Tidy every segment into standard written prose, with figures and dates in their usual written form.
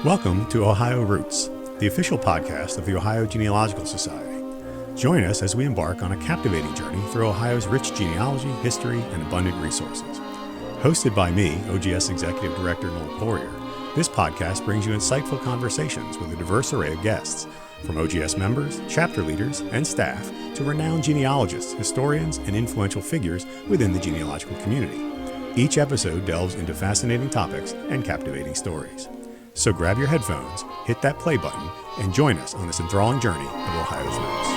Welcome to Ohio Roots, the official podcast of the Ohio Genealogical Society. Join us as we embark on a captivating journey through Ohio's rich genealogy, history, and abundant resources. Hosted by me, OGS Executive Director Noel Poirier, this podcast brings you insightful conversations with a diverse array of guests, from OGS members, chapter leaders, and staff to renowned genealogists, historians, and influential figures within the genealogical community. Each episode delves into fascinating topics and captivating stories. So grab your headphones, hit that play button, and join us on this enthralling journey of Ohio's roots.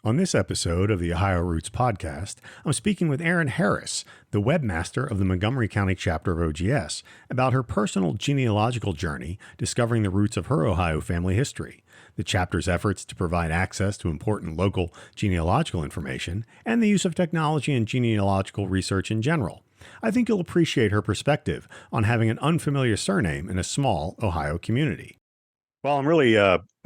On this episode of the Ohio Roots podcast, I'm speaking with Erin Harris, the webmaster of the Montgomery County chapter of OGS, about her personal genealogical journey discovering the roots of her Ohio family history, the chapter's efforts to provide access to important local genealogical information, and the use of technology in genealogical research in general. I think you'll appreciate her perspective on having an unfamiliar surname in a small Ohio community. Well, I'm really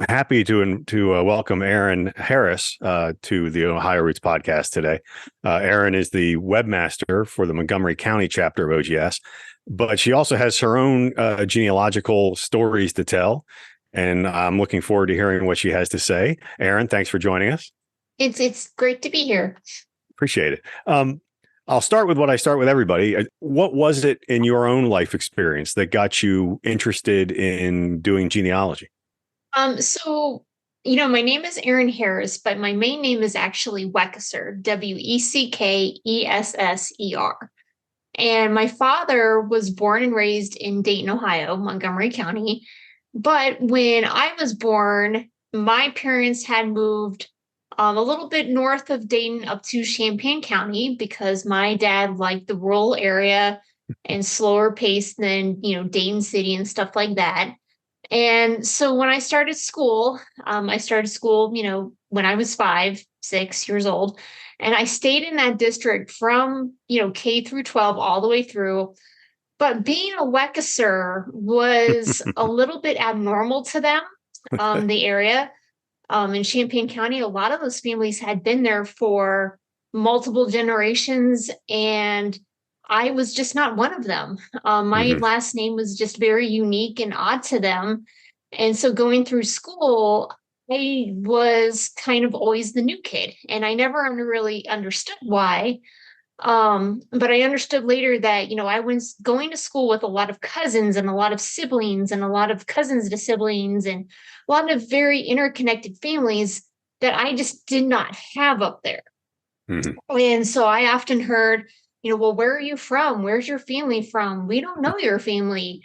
happy to welcome Erin Harris to the Ohio Roots podcast today. Erin is the webmaster for the Montgomery County chapter of OGS, but she also has her own genealogical stories to tell. And I'm looking forward to hearing what she has to say. Erin, thanks for joining us. It's great to be here. Appreciate it. I'll start with what I start with everybody. What was it in your own life experience that got you interested in doing genealogy? My name is Erin Harris, but my main name is actually Weckesser, Weckesser. And my father was born and raised in Dayton, Ohio, Montgomery County. But when I was born, my parents had moved a little bit north of Dayton up to Champaign County because my dad liked the rural area and slower pace than, Dayton City and stuff like that. And so when I started school, when I was 5, 6 years old, and I stayed in that district from, K through 12 all the way through. But being a Weckesser was a little bit abnormal to them, the area. In Champaign County, a lot of those families had been there for multiple generations, and I was just not one of them. My last name was just very unique and odd to them. And so going through school, I was kind of always the new kid, and I never really understood why. But I understood later that, I was going to school with a lot of cousins and a lot of siblings and a lot of cousins to siblings and a lot of very interconnected families that I just did not have up there. And so I often heard, well, where are you from? Where's your family from? We don't know your family.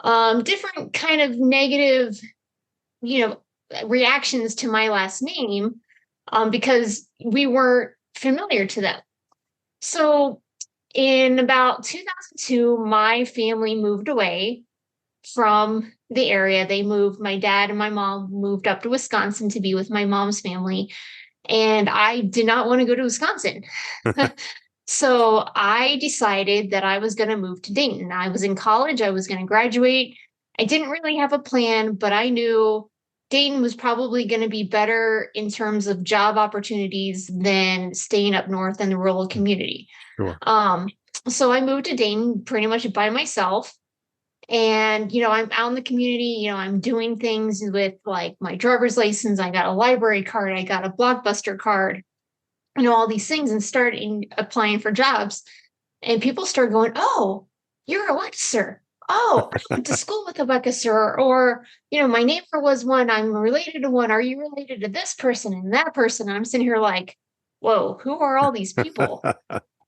Different kind of negative, reactions to my last name, because we weren't familiar to them. So in about 2002, my family moved away from the area. My dad and my mom moved up to Wisconsin to be with my mom's family. And I did not want to go to Wisconsin. So I decided that I was going to move to Dayton. I was in college. I was going to graduate. I didn't really have a plan, but I knew Dayton was probably going to be better in terms of job opportunities than staying up north in the rural community. Sure. So I moved to Dayton pretty much by myself. And, I'm out in the community, I'm doing things with like my driver's license. I got a library card. I got a Blockbuster card, all these things, and started applying for jobs. And people started going, oh, you're a Weckesser. Oh, I went to school with a Weckesser, or, my neighbor was one, I'm related to one. Are you related to this person and that person? And I'm sitting here like, whoa, who are all these people?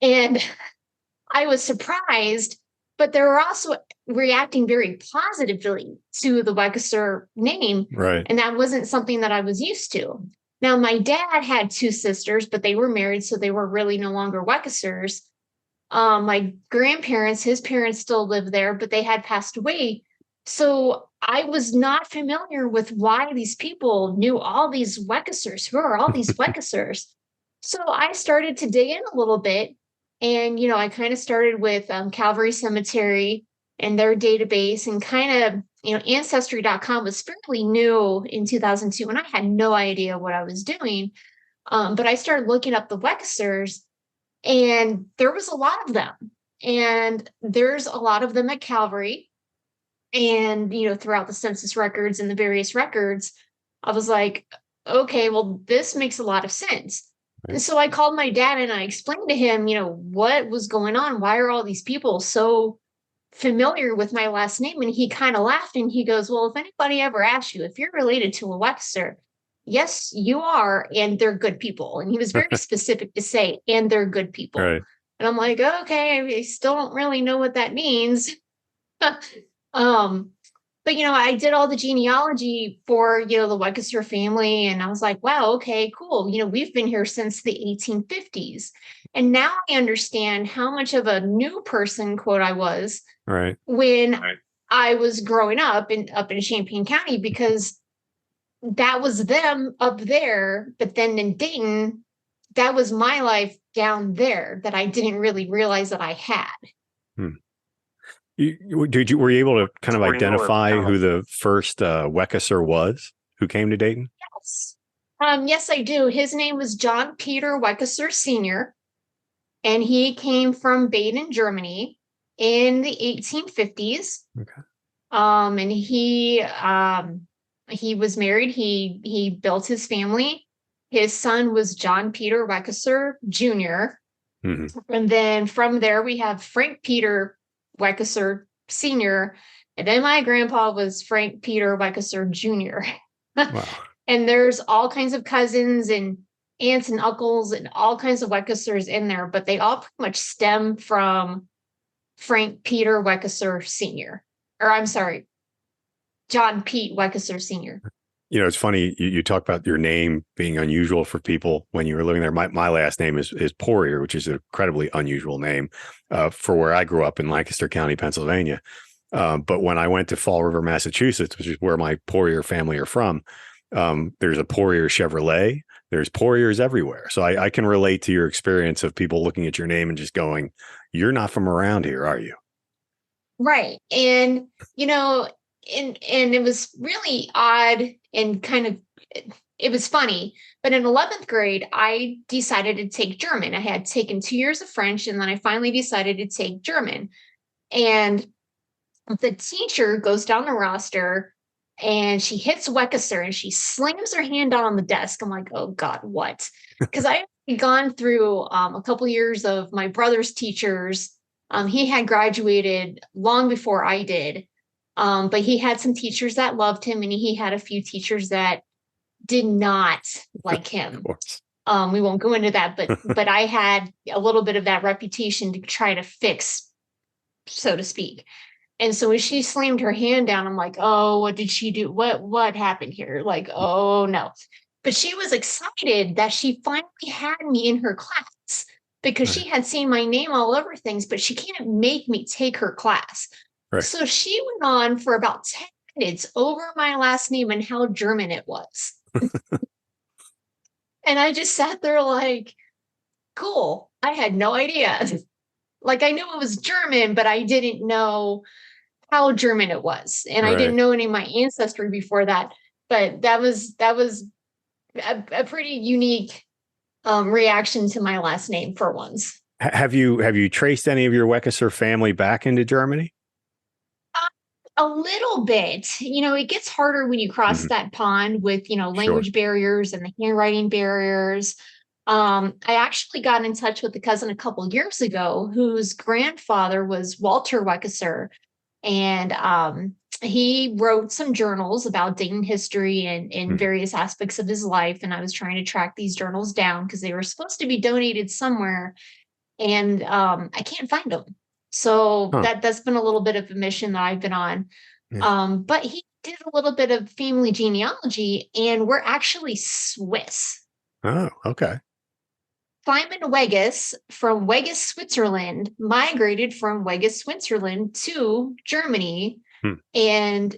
And I was surprised, but they were also reacting very positively to the Weckesser name. Right. And that wasn't something that I was used to. Now, my dad had 2 sisters, but they were married, so they were really no longer Weckessers. My grandparents, his parents still lived there, but they had passed away. So I was not familiar with why these people knew all these Weckessers. Who are all these Weckessers? So I started to dig in a little bit. And, I kind of started with Calvary Cemetery and their database, and kind of, Ancestry.com was fairly new in 2002, and I had no idea what I was doing. But I started looking up the Weckessers. And there was a lot of them. And there's a lot of them at Calvary. And, throughout the census records and the various records, I was like, okay, well, this makes a lot of sense. Right. And so I called my dad and I explained to him, what was going on? Why are all these people so familiar with my last name? And he kind of laughed and he goes, well, if anybody ever asks you if you're related to a Wexler, yes, you are. And they're good people. And he was very specific to say, and they're good people. Right. And I'm like, okay, I still don't really know what that means. But I did all the genealogy for the Wexler family, and I was like, wow, okay, cool. We've been here since the 1850s. And now I understand how much of a new person, quote, I was Right. when I was growing up in Champaign County, because that was them up there. But then in Dayton, that was my life down there that I didn't really realize that I had. Were you able to kind of identify who the first Weckeser was who came to Dayton? Yes. Yes, I do. His name was John Peter Weckeser Sr., and he came from Baden, Germany in the 1850s. Okay. And he was married. He built his family. His son was John Peter Weckeser Jr. Mm-hmm. And then from there, we have Frank Peter Weckeser Sr., and then my grandpa was Frank Peter Weckeser Jr. Wow. And there's all kinds of cousins and aunts and uncles and all kinds of Weckesers in there, but they all pretty much stem from Frank Peter Weckeser Sr. Or I'm sorry, John Pete Weckeser Sr. It's funny you talk about your name being unusual for people when you were living there. My last name is Poirier, which is an incredibly unusual name for where I grew up in Lancaster County, Pennsylvania. But when I went to Fall River, Massachusetts, which is where my Poirier family are from, there's a Poirier Chevrolet. There's Poiriers everywhere. So I can relate to your experience of people looking at your name and just going, you're not from around here, are you? Right. And, and it was really odd and kind of, it was funny. But in 11th grade, I decided to take German. I had taken 2 years of French, and then I finally decided to take German. And the teacher goes down the roster and she hits Weckeser and she slams her hand down on the desk. I'm like, oh God, what? Because I had gone through a couple years of my brother's teachers. He had graduated long before I did. But he had some teachers that loved him, and he had a few teachers that did not like him. Of course. We won't go into that, but I had a little bit of that reputation to try to fix, so to speak. And so when she slammed her hand down, I'm like, oh, what did she do? What happened here? Like, oh no. But she was excited that she finally had me in her class, because Right. she had seen my name all over things, but she can't make me take her class. Right. So she went on for about 10 minutes over my last name and how German it was. And I just sat there like, cool. I had no idea. Like, I knew it was German, but I didn't know how German it was. And I didn't know any of my ancestry before that. But that was a pretty unique reaction to my last name for once. Have you traced any of your Weckeser family back into Germany? A little bit. It gets harder when you cross that pond with, language barriers and the handwriting barriers. I actually got in touch with a cousin a couple years ago whose grandfather was Walter Weckeser. And he wrote some journals about Dayton history and various aspects of his life. And I was trying to track these journals down because they were supposed to be donated somewhere. And I can't find them. So that's been a little bit of a mission that I've been on. Yeah. But he did a little bit of family genealogy, and we're actually Swiss. Oh, okay. Simon Weggis from Weggis, Switzerland, migrated from Weggis, Switzerland to Germany. And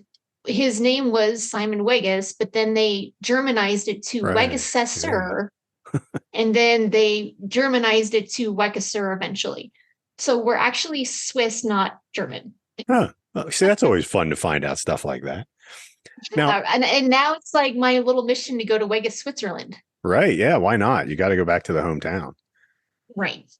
his name was Simon Weggis, but then they Germanized it to Weggesser. And then they Germanized it to Weckeser eventually. So we're actually Swiss, not German. Huh. Well, see, that's always fun to find out stuff like that. Now, and now it's like my little mission to go to Weggis, Switzerland. Right. Yeah. Why not? You got to go back to the hometown. Right.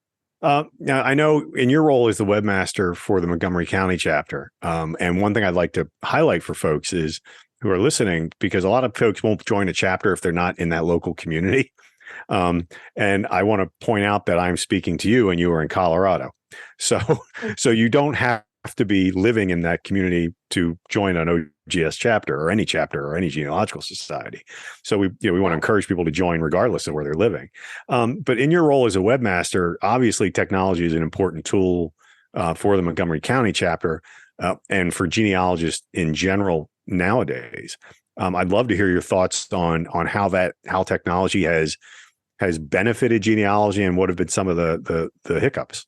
Now, I know in your role as the webmaster for the Montgomery County chapter, and one thing I'd like to highlight for folks is who are listening, because a lot of folks won't join a chapter if they're not in that local community. And I want to point out that I'm speaking to you and you are in Colorado. So, so you don't have to be living in that community to join an OGS chapter or any genealogical society. So we want to encourage people to join regardless of where they're living. But in your role as a webmaster, obviously technology is an important tool for the Montgomery County chapter and for genealogists in general nowadays. I'd love to hear your thoughts on how technology has benefited genealogy and what have been some of the hiccups.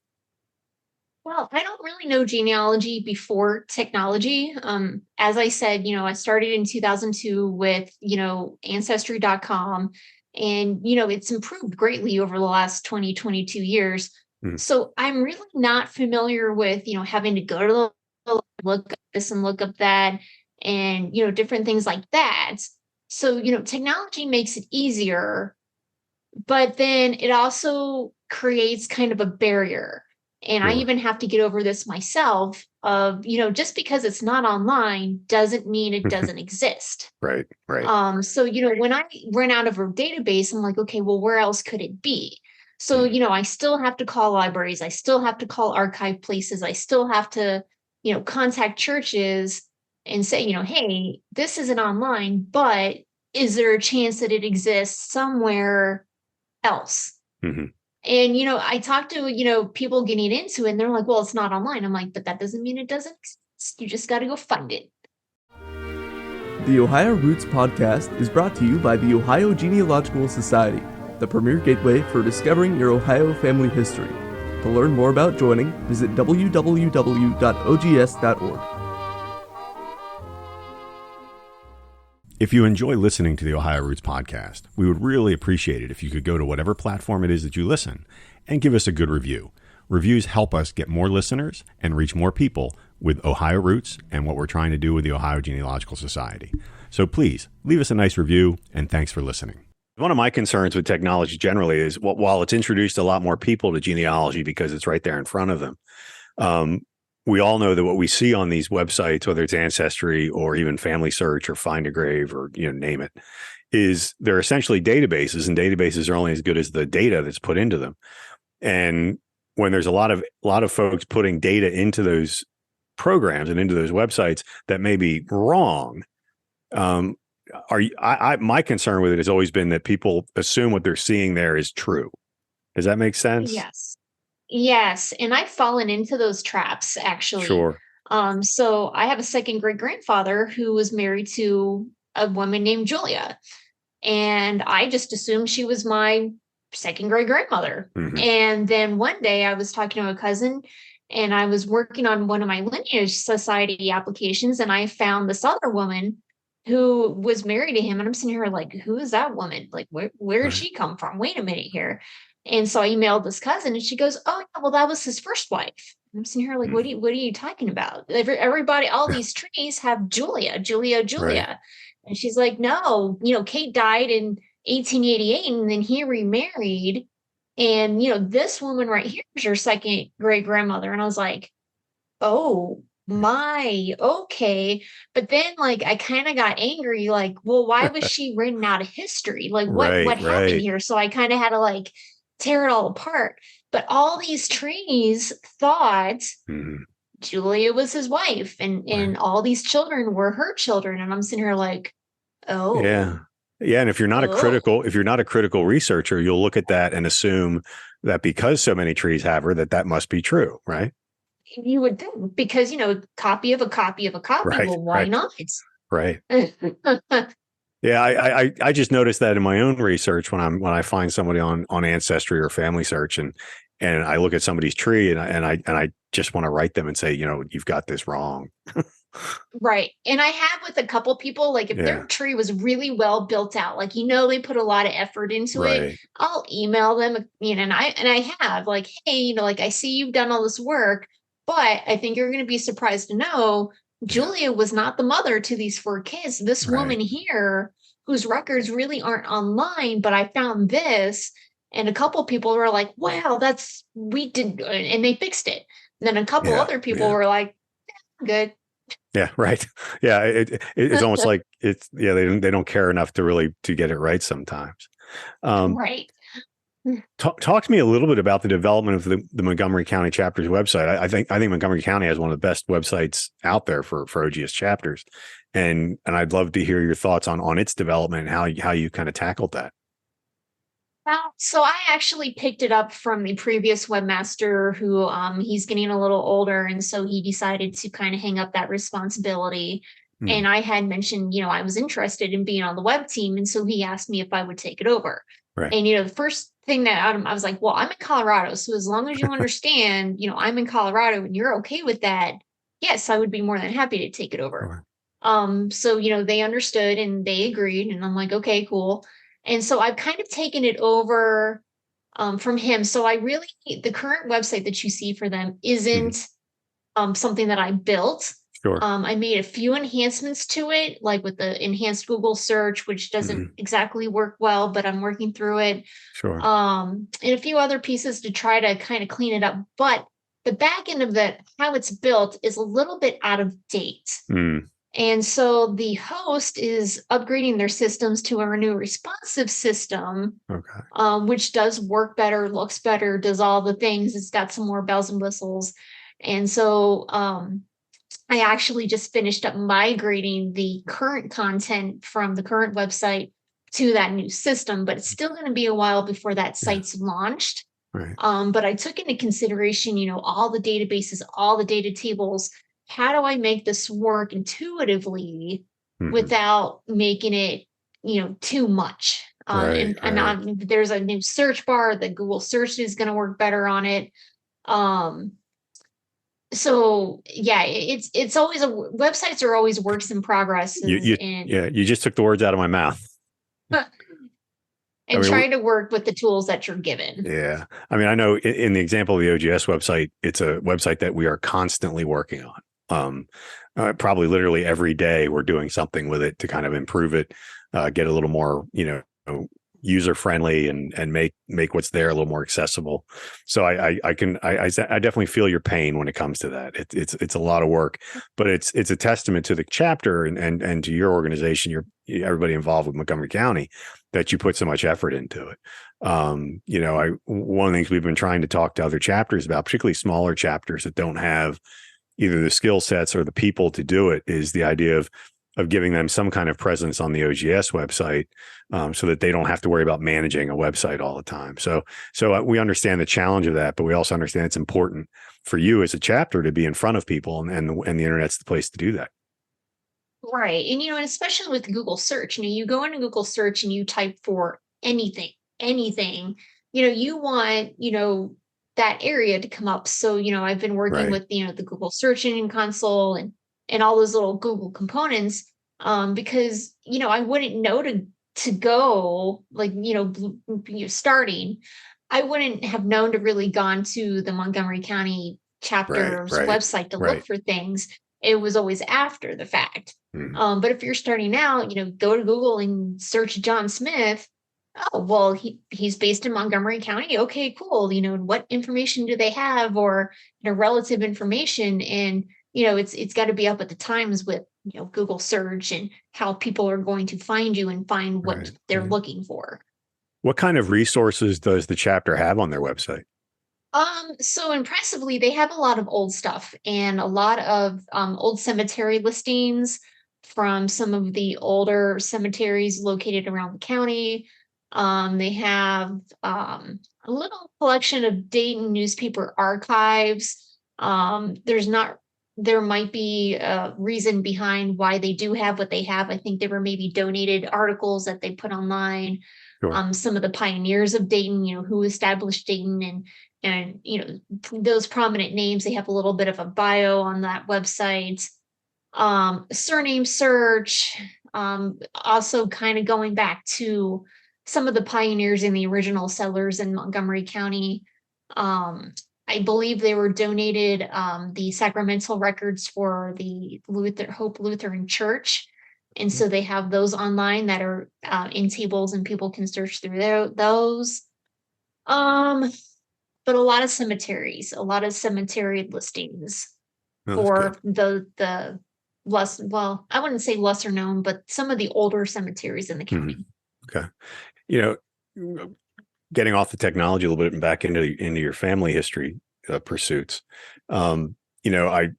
Well, I don't really know genealogy before technology. As I said, I started in 2002 with, ancestry.com, and, it's improved greatly over the last 20, 22 years. Mhm. So I'm really not familiar with, having to go to the look up this and look up that and, different things like that. So, technology makes it easier, but then it also creates kind of a barrier. And I Sure. even have to get over this myself of, just because it's not online doesn't mean it doesn't exist. Right. Right. So, when I run out of a database, I'm like, okay, well, where else could it be? So, Mhm. I still have to call libraries. I still have to call archive places. I still have to, contact churches and say, hey, this isn't online, but is there a chance that it exists somewhere else? Mhm. And, I talked to, people getting into it and they're like, well, it's not online. I'm like, but that doesn't mean it doesn't exist. You just got to go find it. The Ohio Roots podcast is brought to you by the Ohio Genealogical Society, the premier gateway for discovering your Ohio family history. To learn more about joining, visit www.ogs.org. If you enjoy listening to the Ohio Roots podcast, we would really appreciate it if you could go to whatever platform it is that you listen and give us a good review. Reviews help us get more listeners and reach more people with Ohio Roots and what we're trying to do with the Ohio Genealogical Society. So please leave us a nice review, and thanks for listening. One of my concerns with technology generally is while it's introduced a lot more people to genealogy because it's right there in front of them, we all know that what we see on these websites, whether it's Ancestry or even Family Search or Find a Grave or name it, is they're essentially databases, and databases are only as good as the data that's put into them. And when there's a lot of folks putting data into those programs and into those websites that may be wrong, my concern with it has always been that people assume what they're seeing there is true. Does that make sense? Yes. Yes, and I've fallen into those traps actually. Sure. So I have a second great grandfather who was married to a woman named Julia, and I just assumed she was my second great grandmother. Mm-hmm. And then one day I was talking to a cousin, and I was working on one of my lineage society applications, and I found this other woman who was married to him, and I'm sitting here like, who is that woman? Like, where did Right. she come from? Wait a minute here. And so I emailed this cousin, and she goes, "Oh yeah, well that was his first wife." And I'm sitting here like, Mm. what are you talking about? Everybody, all these trees have Julia, Julia, Right. Julia." And she's like, "No, Kate died in 1888, and then he remarried, and this woman right here is your second great grandmother." And I was like, "Oh my, okay." But then like I kind of got angry, like, well, why was she written out of history? Like what Right. happened Right. here? So I kind of had to like tear it all apart. But all these trees thought Mm-hmm. Julia was his wife, and Right. all these children were her children. And I'm sitting here like, Yeah. oh, Yeah. And if you're not oh. a critical researcher, you'll look at that and assume that because so many trees have her, that must be true. Right. You would think, because copy of a copy of a copy. Right. Well, why Right. not? Right. Yeah. I just noticed that in my own research when I find somebody on Ancestry or Family Search and I look at somebody's tree and I just want to write them and say, you've got this wrong. Right. And I have with a couple people, like if their Yeah. tree was really well built out, like they put a lot of effort into it, Right. I'll email them, and I have like, hey, like I see you've done all this work, but I think you're gonna be surprised to know Yeah. Julia was not the mother to these four kids. This Right. woman here, whose records really aren't online, but I found this. And a couple people were like, wow, we did, and they fixed it. And then a couple Yeah. other people Yeah. were like, good. Yeah. Right. Yeah. It's almost like they don't care enough to get it right sometimes. Right. Talk to me a little bit about the development of the Montgomery County chapter's website. I think Montgomery County has one of the best websites out there for OGS chapters, and I'd love to hear your thoughts on its development and how you kind of tackled that. Well, so I actually picked it up from the previous webmaster who he's getting a little older, and so he decided to kind of hang up that responsibility. And I had mentioned, I was interested in being on the web team, and so he asked me if I would take it over. Right. And the first thing that I was like, well, I'm in Colorado, so as long as you understand, I'm in Colorado and you're okay with that, yes, I would be more than happy to take it over. So they understood and they agreed, and I'm like, okay, cool. And so I've kind of taken it over from him. So the current website that you see for them isn't something that I built. Sure. I made a few enhancements to it, like with the enhanced Google search, which doesn't exactly work well, but I'm working through it. Sure. And a few other pieces to try to kind of clean it up. But the back end of that, how it's built, is a little bit out of date. And so the host is upgrading their systems to a new responsive system, which does work better, looks better, does all the things. It's got some more bells and whistles. And so I actually just finished up migrating the current content from the current website to that new system, but it's still going to be a while before that site's launched. Right. But I took into consideration, all the databases, all the data tables. How do I make this work intuitively without making it, too much? And there's a new search bar. The Google search is going to work better on it. So yeah, it's always websites are always works in progress. You just took the words out of my mouth. And trying to work with the tools that you're given. Yeah. I mean, I know in the example of the OGS website, it's a website that we are constantly working on. Probably literally every day we're doing something with it to kind of improve it, get a little more, user friendly and make what's there a little more accessible. So I definitely feel your pain when it comes to that. It's a lot of work, but it's a testament to the chapter and to your organization, everybody involved with Montgomery County, that you put so much effort into it. One of the things we've been trying to talk to other chapters about, particularly smaller chapters that don't have either the skill sets or the people to do it, is the idea of giving them some kind of presence on the OGS website, so that they don't have to worry about managing a website all the time. So we understand the challenge of that, but we also understand it's important for you as a chapter to be in front of people, and the internet's the place to do that. Right. And, and especially with Google search, you go into Google search and you type for anything, you want, that area to come up. So, I've been working with, the Google search engine console and all those little Google components, because, I wouldn't know to go like, starting, I wouldn't have known to really gone to the Montgomery County chapter's website to look for things. It was always after the fact. But if you're starting out, go to Google and search John Smith. Oh, well, he's based in Montgomery County. Okay, cool. What information do they have, or relative information? And it's got to be up at the times with Google search and how people are going to find you and find what they're looking for. What kind of resources does the chapter have on their website? So impressively, they have a lot of old stuff and a lot of old cemetery listings from some of the older cemeteries located around the county. They have a little collection of Dayton newspaper archives. There might be a reason behind why they do have what they have. I think they were maybe donated articles that they put online. Sure. Some of the pioneers of Dayton, who established Dayton, and those prominent names. They have a little bit of a bio on that website. Surname search, also kind of going back to some of the pioneers and the original settlers in Montgomery County. I believe they were donated the sacramental records for the Hope Lutheran Church. And so they have those online that are in tables, and people can search through those. Um, but a lot of cemetery listings Oh, that's for good. the less, well, I wouldn't say lesser known, but some of the older cemeteries in the Mhm. county. Okay. You know, getting off the technology a little bit and back into your family history pursuits. I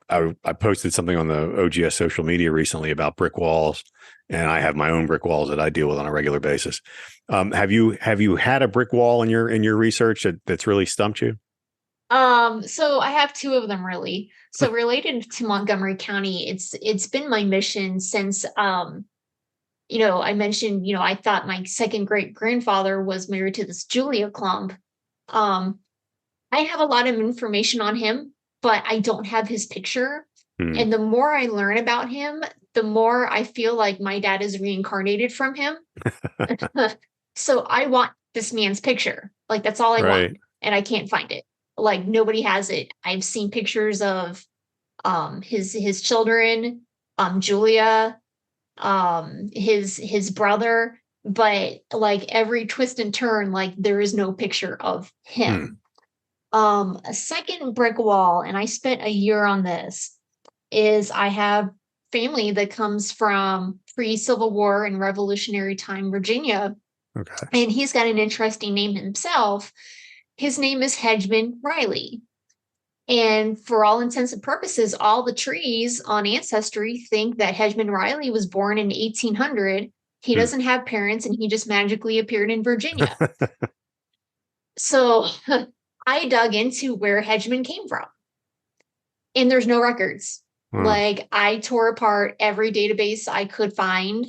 posted something on the OGS social media recently about brick walls, and I have my own brick walls that I deal with on a regular basis. Have you had a brick wall in your research that's really stumped you? So I have two of them really. So related to Montgomery County, it's been my mission since I mentioned, I thought my second great grandfather was married to this Julia Klump. Um, I have a lot of information on him, but I don't have his picture. Hmm. And the more I learn about him, the more I feel like my dad is reincarnated from him. So I want this man's picture. Like that's all I want. Right. And I can't find it. Like nobody has it. I've seen pictures of his children, Julia, his brother, but like every twist and turn, like there is no picture of Hmm. him. A second brick wall, and I spent a year on this, is I have family that comes from pre-Civil War and Revolutionary time Virginia, Okay. and he's got an interesting name himself. His name is Hedgeman Riley. And for all intents and purposes, all the trees on Ancestry think that Hedgeman Riley was born in 1800. He Hmm. doesn't have parents and he just magically appeared in Virginia. So I dug into where Hedgeman came from, and there's no records. Wow. Like I tore apart every database I could find.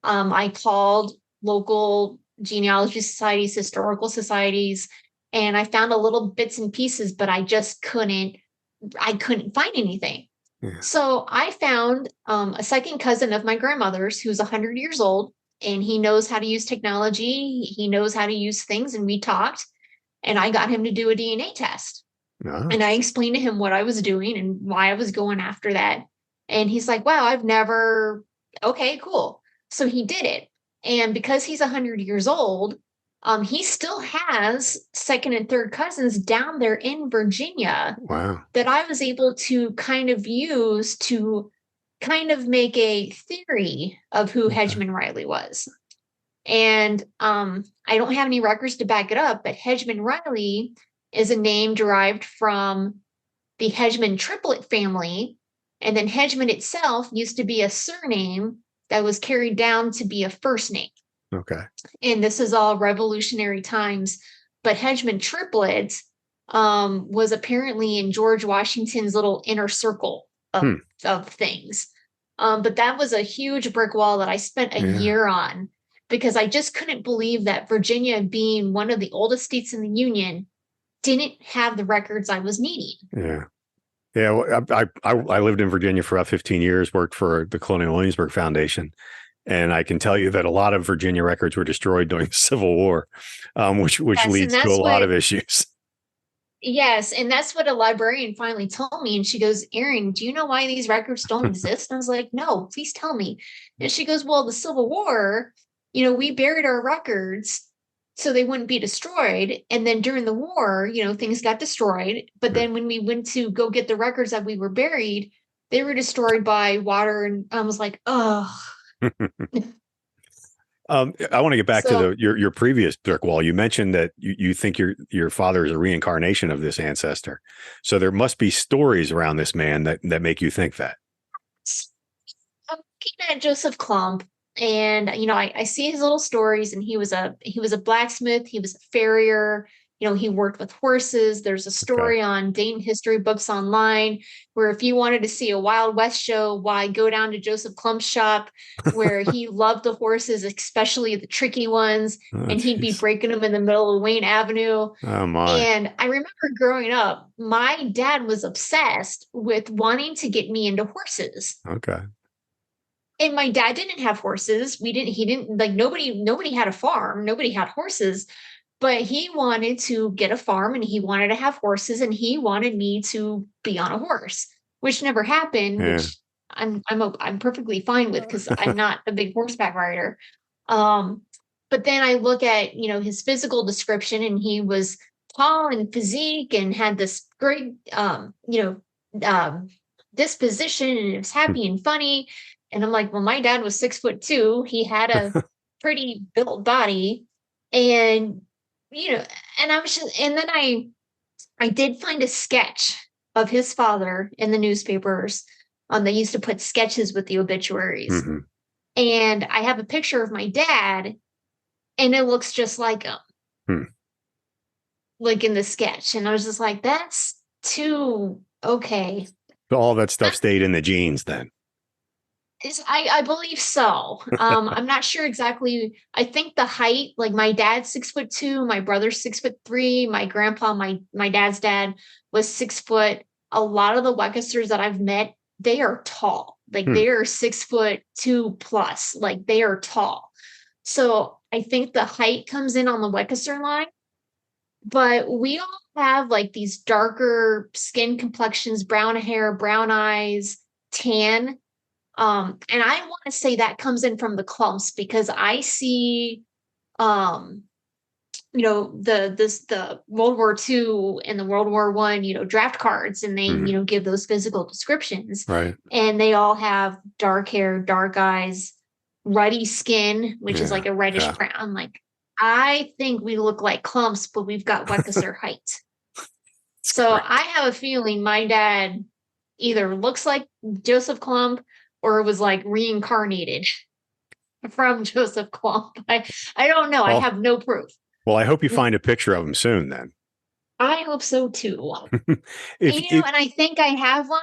I called local genealogy societies, historical societies, and I found a little bits and pieces, but I couldn't find anything. Yeah. So I found a second cousin of my grandmother's who's 100 years old, and he knows how to use technology. He knows how to use things, and we talked, and I got him to do a DNA test. No. And I explained to him what I was doing and why I was going after that. And he's like, wow, I've never, okay, cool. So he did it. And because he's 100 years old, he still has second and third cousins down there in Virginia Wow. that I was able to kind of use to kind of make a theory of who Okay. Hedgeman Riley was. And I don't have any records to back it up, but Hedgeman Riley is a name derived from the Hedgeman triplet family. And then Hedgeman itself used to be a surname that was carried down to be a first name. Okay. And this is all revolutionary times. But Hedgeman triplets was apparently in George Washington's little inner circle Hmm. of things. But that was a huge brick wall that I spent a Yeah. year on because I just couldn't believe that Virginia, being one of the oldest states in the Union, didn't have the records I was needing. Yeah. Yeah. Well, I lived in Virginia for about 15 years, worked for the Colonial Williamsburg Foundation. And I can tell you that a lot of Virginia records were destroyed during the Civil War, which Yes, and leads to a that's lot what of issues. Yes, and that's what a librarian finally told me. And she goes, Erin, do you know why these records don't exist? And I was like, no, please tell me. And she goes, well, the Civil War, we buried our records so they wouldn't be destroyed. And then during the war, things got destroyed. But then when we went to go get the records that we were buried, they were destroyed by water. And I was like, oh. I want to get back to So your previous brick wall. You mentioned that you think your father is a reincarnation of this ancestor. So there must be stories around this man that make you think that. I'm looking at Joseph Klump, and I see his little stories, and he was a blacksmith, he was a farrier, he worked with horses. There's a Okay. story on Dayton history books online where if you wanted to see a Wild West show, why go down to Joseph Klump's shop where he loved the horses, especially the tricky ones, Oh, and he'd be jeez. breaking them in the middle of Wayne Avenue. Oh my. And I remember growing up, my dad was obsessed with wanting to get me into horses, Okay. and my dad didn't have horses. He didn't, like, nobody had a farm, nobody had horses, but he wanted to get a farm and he wanted to have horses and he wanted me to be on a horse, which never happened, Yeah. which I'm perfectly fine with because I'm not a big horseback rider. Um But then I look at, his physical description, and he was tall and physique and had this great, disposition, and it was happy and funny. And I'm like, well, my dad was 6'2". He had a pretty built body. And, and I was just, and then I did find a sketch of his father in the newspapers. They used to put sketches with the obituaries. Mm-hmm. And I have a picture of my dad, and it looks just like him. Like in the sketch. And I was just like, that's too okay. So all that stuff stayed in the genes then. I believe so. I'm not sure exactly. I think the height, like my dad's 6'2", my brother's 6'3", my grandpa, my dad's dad was 6 foot. A lot of the Weckesters that I've met, they are tall. Like they are 6'2" plus. Like they are tall. So I think the height comes in on the Weckester line. But we all have like these darker skin complexions, brown hair, brown eyes, tan. And I want to say that comes in from the clumps, because I see, the World War II and the World War I, draft cards, and they, give those physical descriptions. Right. And they all have dark hair, dark eyes, ruddy skin, which is like a reddish brown. Like, I think we look like clumps, but we've got Weckester height. So I have a feeling my dad either looks like Joseph Klump or was like reincarnated from Joseph Klump. I don't know. Well, I have no proof. Well, I hope you find a picture of him soon then. I hope so too. And I think I have one.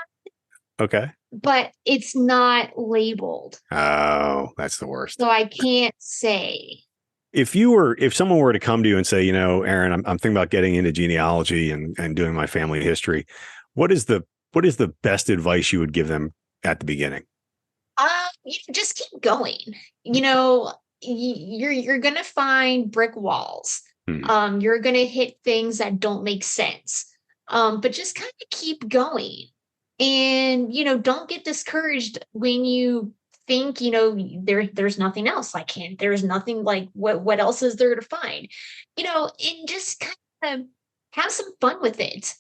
Okay. But it's not labeled. Oh, that's the worst. So I can't say. If someone were to come to you and say, Erin, I'm thinking about getting into genealogy and doing my family history, what is the best advice you would give them at the beginning? Just keep going. You're gonna find brick walls. You're gonna hit things that don't make sense. But just kind of keep going, and don't get discouraged when you think there's nothing else I can. There's nothing, like what else is there to find? And just kind of have some fun with it.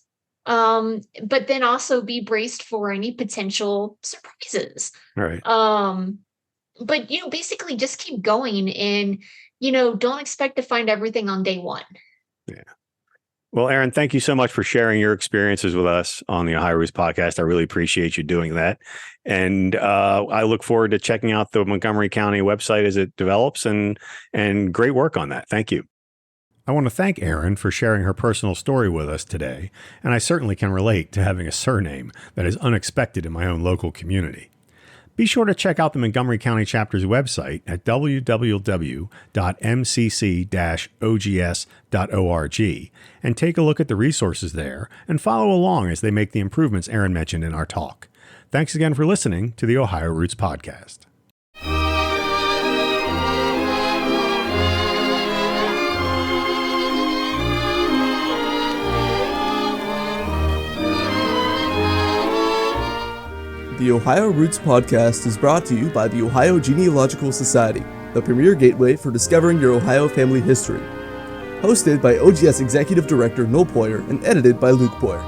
But then also be braced for any potential surprises. All right. But basically just keep going, and don't expect to find everything on day one. Yeah. Well, Erin, thank you so much for sharing your experiences with us on the Ohio Roots podcast. I really appreciate you doing that. And I look forward to checking out the Montgomery County website as it develops, and great work on that. Thank you. I want to thank Erin for sharing her personal story with us today, and I certainly can relate to having a surname that is unexpected in my own local community. Be sure to check out the Montgomery County Chapter's website at www.mcc-ogs.org and take a look at the resources there and follow along as they make the improvements Erin mentioned in our talk. Thanks again for listening to the Ohio Roots Podcast. The Ohio Roots Podcast is brought to you by the Ohio Genealogical Society, the premier gateway for discovering your Ohio family history. Hosted by OGS Executive Director Noel Poyer and edited by Luke Poyer.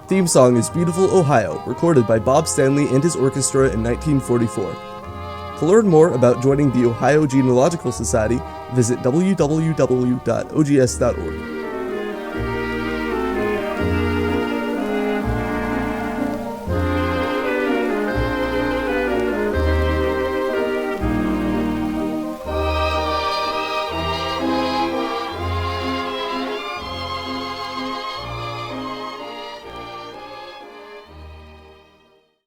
Theme song is Beautiful Ohio, recorded by Bob Stanley and his orchestra in 1944. To learn more about joining the Ohio Genealogical Society, visit www.ogs.org.